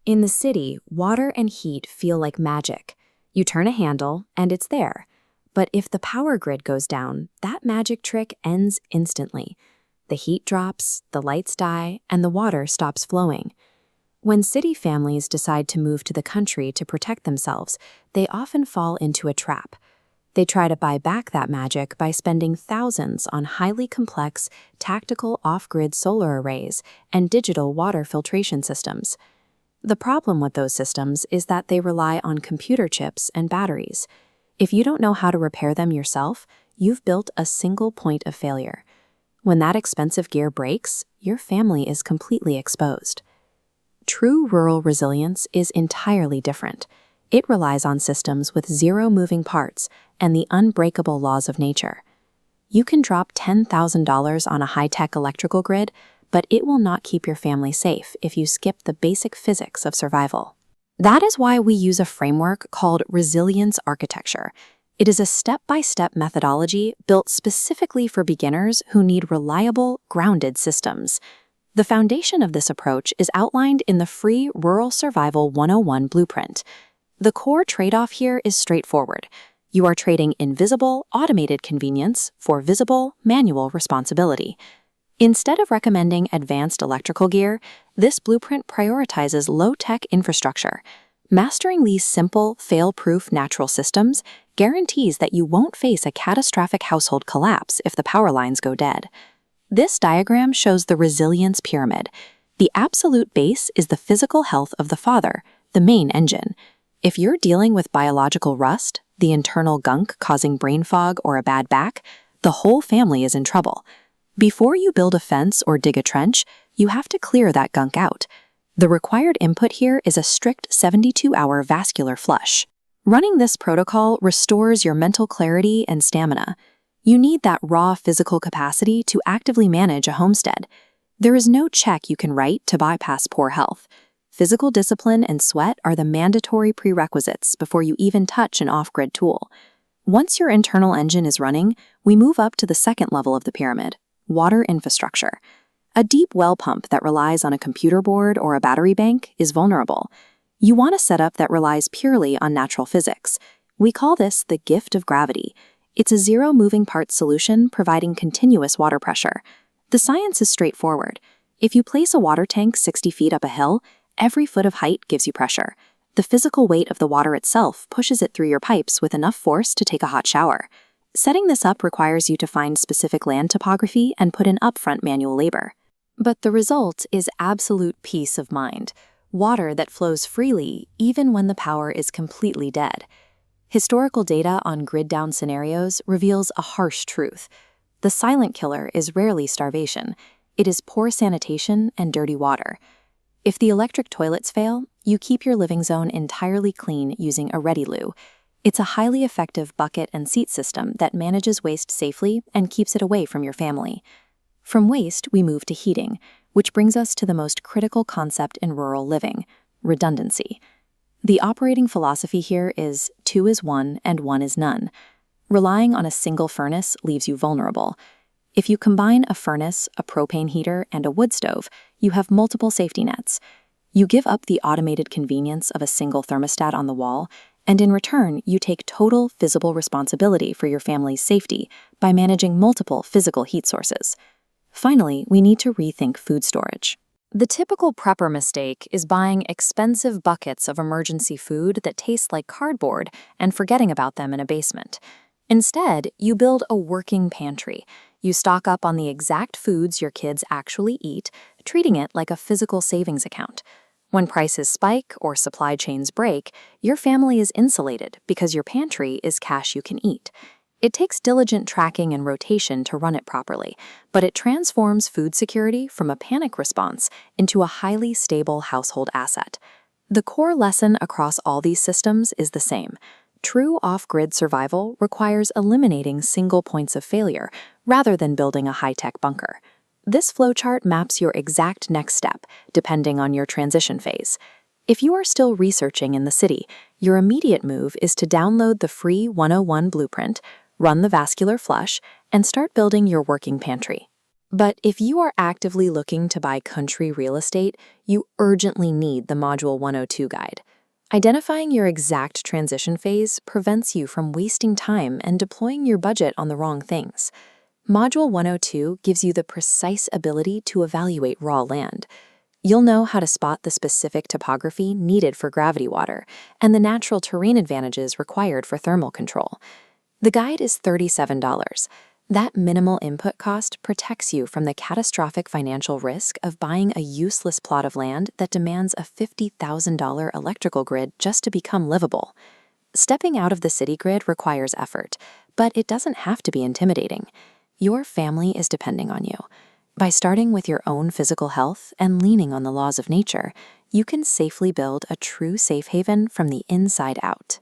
In the city, water and heat feel like magic. You turn a handle, and it's there. But if the power grid goes down, that magic trick ends instantly. The heat drops, the lights die, and the water stops flowing. When city families decide to move to the country to protect themselves, they often fall into a trap. They try to buy back that magic by spending thousands on highly complex, tactical off-grid solar arrays and digital water filtration systems. The problem with those systems is that they rely on computer chips and batteries. If you don't know how to repair them yourself, you've built a single point of failure. When that expensive gear breaks, your family is completely exposed. True rural resilience is entirely different. It relies on systems with zero moving parts and the unbreakable laws of nature. You can drop $10,000 on a high-tech electrical grid, but it will not keep your family safe if you skip the basic physics of survival. That is why we use a framework called resilience architecture. It is a step-by-step methodology built specifically for beginners who need reliable, grounded systems. The foundation of this approach is outlined in the free Rural Survival 101 blueprint. The core trade-off here is straightforward. You are trading invisible, automated convenience for visible, manual responsibility. Instead of recommending advanced electrical gear, this blueprint prioritizes low-tech infrastructure. Mastering these simple, fail-proof natural systems guarantees that you won't face a catastrophic household collapse if the power lines go dead. This diagram shows the resilience pyramid. The absolute base is the physical health of the father, the main engine. If you're dealing with biological rust, the internal gunk causing brain fog or a bad back, the whole family is in trouble. Before you build a fence or dig a trench, you have to clear that gunk out. The required input here is a strict 72-hour vascular flush. Running this protocol restores your mental clarity and stamina. You need that raw physical capacity to actively manage a homestead. There is no check you can write to bypass poor health. Physical discipline and sweat are the mandatory prerequisites before you even touch an off-grid tool. Once your internal engine is running, we move up to the second level of the pyramid. Water infrastructure. A deep well pump that relies on a computer board or a battery bank is vulnerable. You want a setup that relies purely on natural physics. We call this the gift of gravity. It's a zero moving parts solution providing continuous water pressure. The science is straightforward. If you place a water tank 60 feet up a hill, every foot of height gives you pressure. The physical weight of the water itself pushes it through your pipes with enough force to take a hot shower. Setting this up requires you to find specific land topography and put in upfront manual labor. But the result is absolute peace of mind. Water that flows freely even when the power is completely dead. Historical data on grid-down scenarios reveals a harsh truth. The silent killer is rarely starvation. It is poor sanitation and dirty water. If the electric toilets fail, you keep your living zone entirely clean using a ReadyLoo. It's a highly effective bucket and seat system that manages waste safely and keeps it away from your family. From waste, we move to heating, which brings us to the most critical concept in rural living, redundancy. The operating philosophy here is 2 is 1 and 1 is none. Relying on a single furnace leaves you vulnerable. If you combine a furnace, a propane heater, and a wood stove, you have multiple safety nets. You give up the automated convenience of a single thermostat on the wall, and in return, you take total visible responsibility for your family's safety by managing multiple physical heat sources. Finally, we need to rethink food storage. The typical prepper mistake is buying expensive buckets of emergency food that taste like cardboard and forgetting about them in a basement. Instead, you build a working pantry. You stock up on the exact foods your kids actually eat, treating it like a physical savings account. When prices spike or supply chains break, your family is insulated because your pantry is cash you can eat. It takes diligent tracking and rotation to run it properly, but it transforms food security from a panic response into a highly stable household asset. The core lesson across all these systems is the same. True off-grid survival requires eliminating single points of failure rather than building a high-tech bunker. This flowchart maps your exact next step, depending on your transition phase. If you are still researching in the city, your immediate move is to download the free 101 blueprint, run the vascular flush, and start building your working pantry. But if you are actively looking to buy country real estate, you urgently need the Module 102 guide. Identifying your exact transition phase prevents you from wasting time and deploying your budget on the wrong things. Module 102 gives you the precise ability to evaluate raw land. You'll know how to spot the specific topography needed for gravity water and the natural terrain advantages required for thermal control. The guide is $37. That minimal input cost protects you from the catastrophic financial risk of buying a useless plot of land that demands a $50,000 electrical grid just to become livable. Stepping out of the city grid requires effort, but it doesn't have to be intimidating. Your family is depending on you. By starting with your own physical health and leaning on the laws of nature, you can safely build a true safe haven from the inside out.